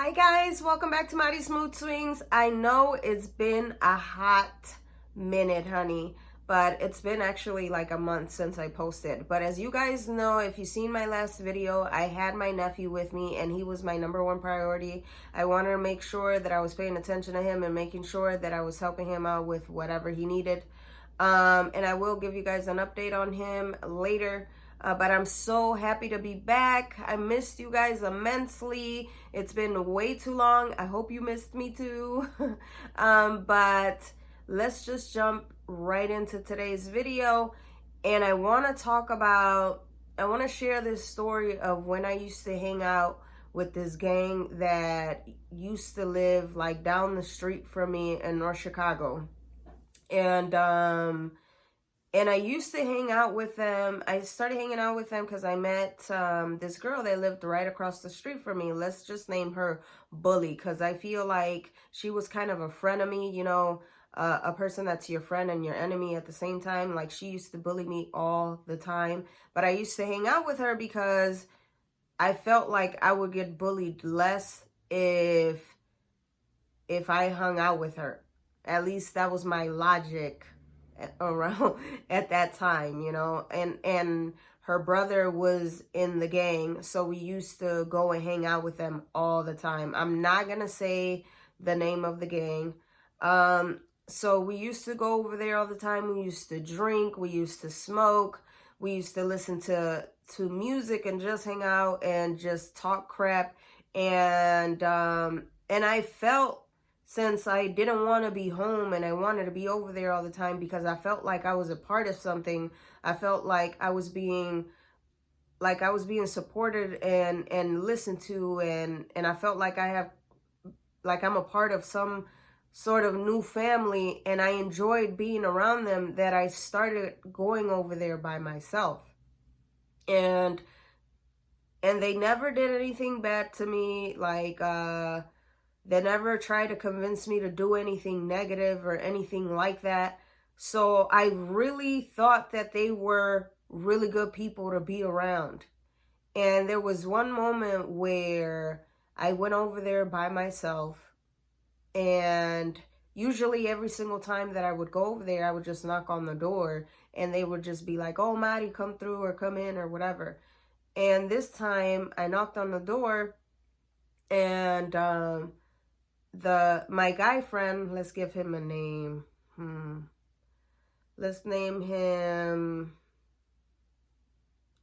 Hi guys, welcome back to Mighty Smooth Swings. I know it's been a hot minute, honey, but it's been actually like a month since I posted. But as you guys know, if you've seen my last video, I had my nephew with me and he was my #1 priority. I wanted to make sure that I was paying attention to him and making sure that I was helping him out with whatever he needed. And I will give you guys an update on him later. But I'm so happy to be back. I missed you guys immensely. It's been way too long. I hope you missed me too. But let's just jump right into today's video. And I want to share this story of when I used to hang out with this gang that used to live like down the street from me in North Chicago. And I used to hang out with them. I started hanging out with them because I met this girl that lived right across the street from me. Let's just name her Bully, because I feel like she was kind of a frenemy, you know, a person that's your friend and your enemy at the same time. Like, she used to bully me all the time. But I used to hang out with her because I felt like I would get bullied less if I hung out with her. At least that was my logic around at that time, you know. And her brother was in the gang, so we used to go and hang out with them all the time. I'm not gonna say the name of the gang. So we used to go over there all the time. We used to drink, we used to smoke, we used to listen to music and just hang out and just talk crap. And I felt, since I didn't want to be home and I wanted to be over there all the time because I felt like I was a part of something. I felt like I was being supported and listened to, and I felt like I'm a part of some sort of new family, and I enjoyed being around them, that I started going over there by myself. And they never did anything bad to me. Like, they never tried to convince me to do anything negative or anything like that. So I really thought that they were really good people to be around. And there was one moment where I went over there by myself, and usually every single time that I would go over there, I would just knock on the door and they would just be like, "Oh, Maddie, come through," or "Come in," or whatever. And this time I knocked on the door, and my guy friend, let's give him a name. Let's name him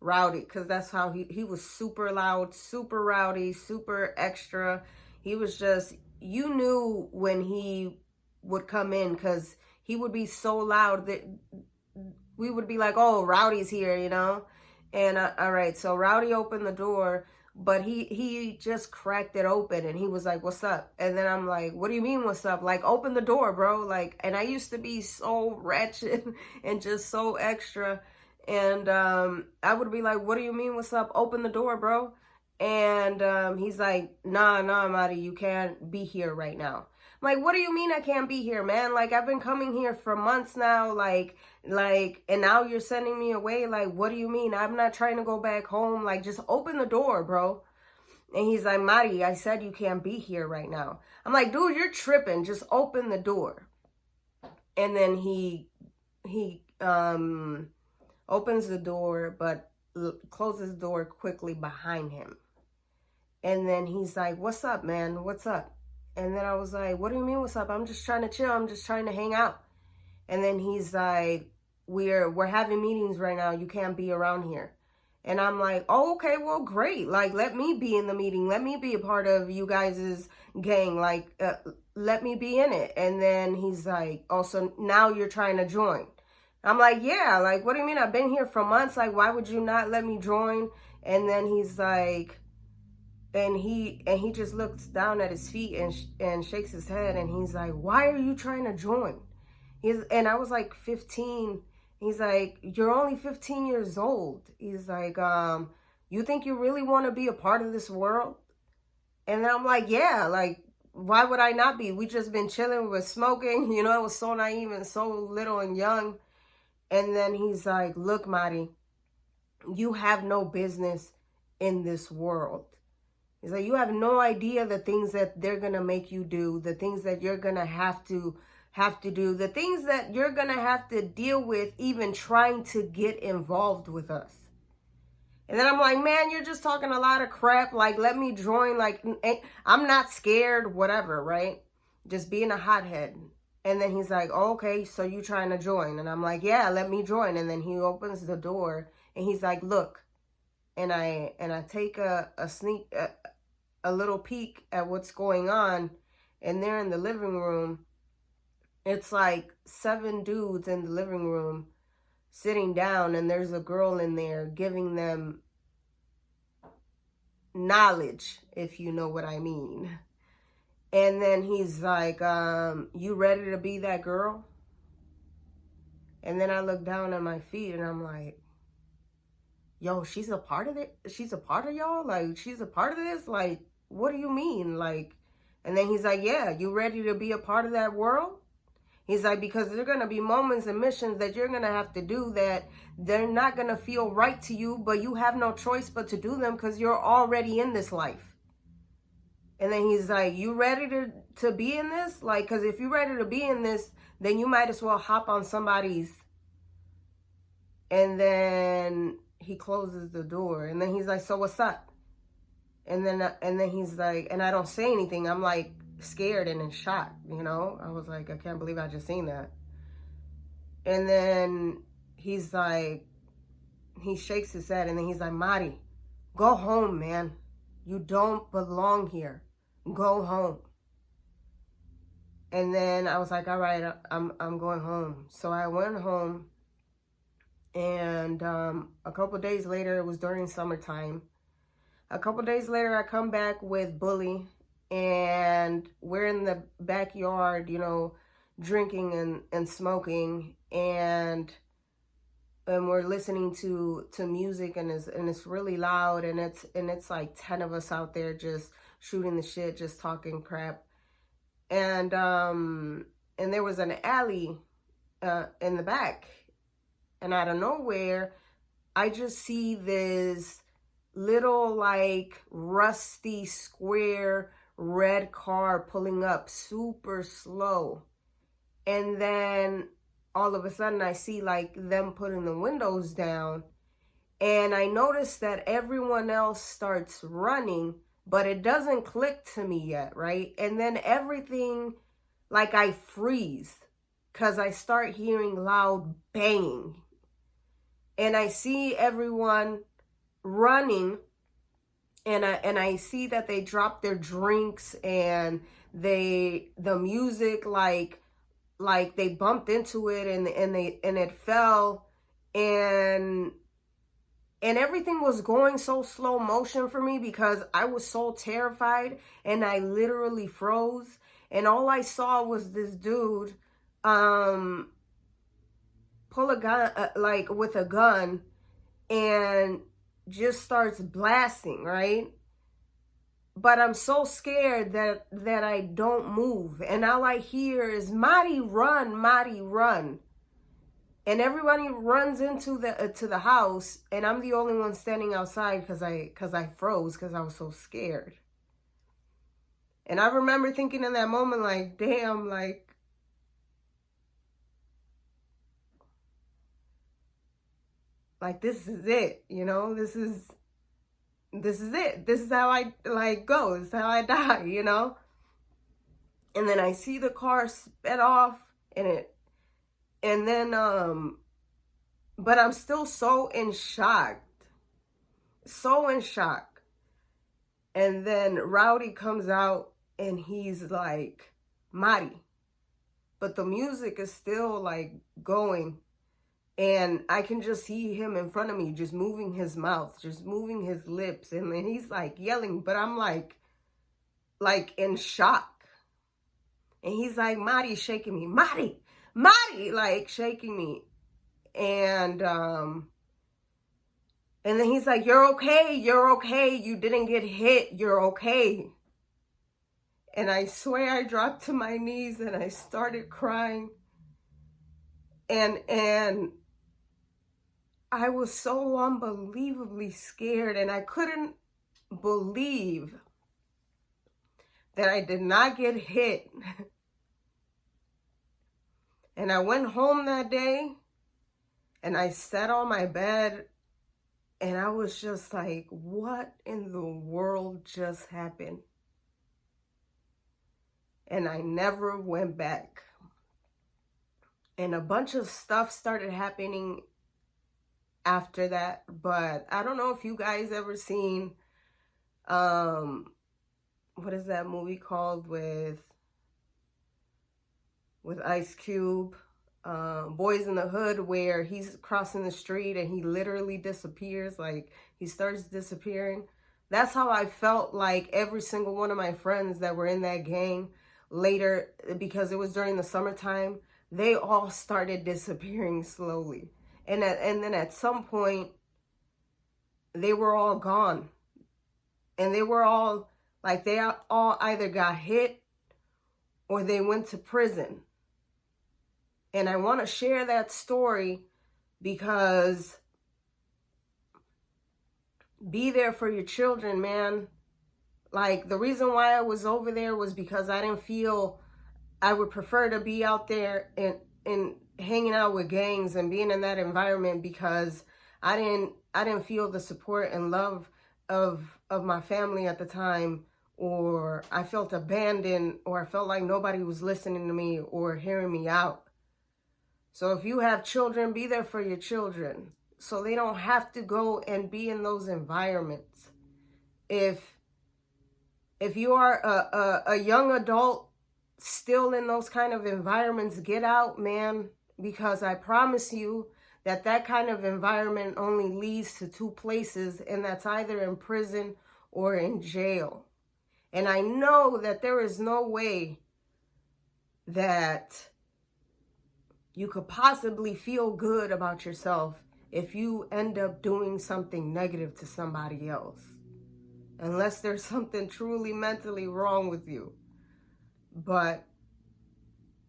Rowdy, because that's how he was. Super loud, super rowdy, super extra. He was just, you knew when he would come in, because he would be so loud that we would be like, "Oh, Rowdy's here," you know. And all right, so Rowdy opened the door, but he just cracked it open, and he was like, "What's up?" And then I'm like, "What do you mean, what's up? Like, open the door, bro." Like, and I used to be so ratchet and just so extra. And I would be like, "What do you mean, what's up? Open the door, bro." And he's like, nah, Mari, you can't be here right now." I'm like, "What do you mean I can't be here, man? Like, I've been coming here for months now, like, and now you're sending me away. Like, what do you mean? I'm not trying to go back home. Like, just open the door, bro." And he's like, "Mari, I said you can't be here right now." I'm like, "Dude, you're tripping. Just open the door." And then he opens the door, but closes the door quickly behind him. And then he's like, "What's up, man? What's up?" And then I was like, "What do you mean, what's up? I'm just trying to chill. I'm just trying to hang out." And then he's like, we're having meetings right now. You can't be around here." And I'm like, "Oh, okay, well, great. Like, let me be in the meeting. Let me be a part of you guys' gang. Like, let me be in it." And then he's like, "Oh, so now you're trying to join?" I'm like, "Yeah, like, what do you mean? I've been here for months. Like, why would you not let me join?" And then he's like, and he just looks down at his feet and shakes his head, and he's like, "Why are you trying to join?" And I was like 15. He's like, "You're only 15 years old." He's like, "You think you really want to be a part of this world?" And I'm like, "Yeah, like, why would I not be? We just been chilling, with smoking." You know, it was so naive and so little and young. And then he's like, "Look, Mari, you have no business in this world." He's like, you have no idea the things that they're going to make you do, the things that you're going to have to do, the things that you're going to have to deal with even trying to get involved with us. And then I'm like, man, you're just talking a lot of crap. Like, let me join. Like, I'm not scared, whatever, right? Just being a hothead. And then he's like, oh, okay, so you trying to join? And I'm like, yeah, let me join. And then he opens the door and he's like, look. And I take a little peek at what's going on. And they're in the living room. It's like 7 dudes in the living room sitting down, and there's a girl in there giving them knowledge, if you know what I mean. And then he's like, you ready to be that girl? And then I look down at my feet and I'm like, yo, she's a part of it? She's a part of y'all? Like, she's a part of this? Like, what do you mean? Like, and then he's like, yeah, you ready to be a part of that world? He's like, because there are going to be moments and missions that you're going to have to do that they're not going to feel right to you, but you have no choice but to do them because you're already in this life. And then he's like, you ready to be in this? Like, because if you're ready to be in this, then you might as well hop on somebody's. And then he closes the door. And then he's like, so what's up? And then he's like, and I don't say anything. I'm like scared and in shock, you know? I was like, I can't believe I just seen that. And then he's like, he shakes his head and then he's like, Mari, go home, man. You don't belong here. Go home. And then I was like, all right, I'm going home. So I went home, and a couple days later, it was during summertime. A couple days later, I come back with Bully, and we're in the backyard, you know, drinking and smoking, and we're listening to music, and it's really loud, and it's like 10 of us out there just shooting the shit, just talking crap. And there was an alley in the back, and out of nowhere I just see this little like rusty square red car pulling up super slow. And then all of a sudden I see like them putting the windows down, and I notice that everyone else starts running, but it doesn't click to me yet, right? And then everything, like I freeze because I start hearing loud banging. And I see everyone running, and I see that they drop their drinks, and the music like they bumped into it, and it fell, and everything was going so slow motion for me because I was so terrified, and I literally froze. And all I saw was this dude pull a gun, like with a gun, and just starts blasting, right? But I'm so scared that I don't move. And all I hear is, Mari, run, Mari, run. And everybody runs into the house, and I'm the only one standing outside because I froze because I was so scared. And I remember thinking in that moment, like, damn, like this is it, you know? This is it. This is how I like go. This is how I die, you know? And then I see the car sped off, and then, but I'm still so in shock. And then Rowdy comes out, and he's like, Mari. But the music is still like going. And I can just see him in front of me, just moving his mouth, just moving his lips. And then he's like yelling, but I'm like in shock. And he's like, Mari, shaking me. Mari, like shaking me. And then he's like, you're okay. You didn't get hit. You're okay. And I swear I dropped to my knees and I started crying. And I was so unbelievably scared, and I couldn't believe that I did not get hit. And I went home that day and I sat on my bed and I was just like, what in the world just happened? And I never went back. And a bunch of stuff started happening after that, but I don't know if you guys ever seen what is that movie called with Ice Cube, Boys in the Hood, where he's crossing the street and he literally disappears, like he starts disappearing. That's how I felt like every single one of my friends that were in that gang later, because it was during the summertime, they all started disappearing slowly. And then at some point, they were all gone. And they were all, like, they all either got hit or they went to prison. And I want to share that story because be there for your children, man. Like, the reason why I was over there was because I didn't feel I would prefer to be out there and hanging out with gangs and being in that environment, because I didn't feel the support and love of my family at the time, or I felt abandoned, or I felt like nobody was listening to me or hearing me out. So if you have children, be there for your children so they don't have to go and be in those environments. If you are a young adult still in those kind of environments, get out, man, because I promise you that kind of environment only leads to two places, and that's either in prison or in jail. And I know that there is no way that you could possibly feel good about yourself if you end up doing something negative to somebody else, unless there's something truly mentally wrong with you. But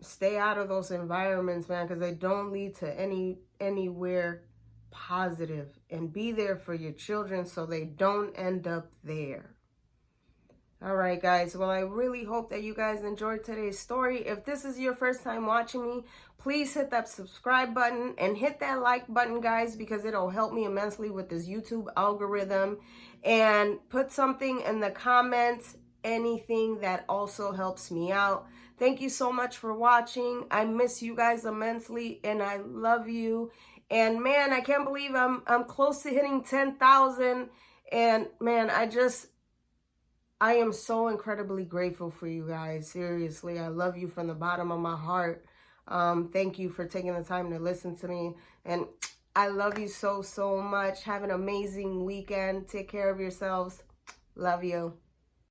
stay out of those environments, man, because they don't lead to anywhere positive. And be there for your children so they don't end up there. All right, guys. Well, I really hope that you guys enjoyed today's story. If this is your first time watching me, please hit that subscribe button and hit that like button, guys, because it'll help me immensely with this YouTube algorithm. And put something in the comments, anything that also helps me out. Thank you so much for watching. I miss you guys immensely, and I love you. And man, I can't believe I'm close to hitting 10,000. And man, I am so incredibly grateful for you guys. Seriously, I love you from the bottom of my heart. Thank you for taking the time to listen to me. And I love you so, so much. Have an amazing weekend. Take care of yourselves. Love you.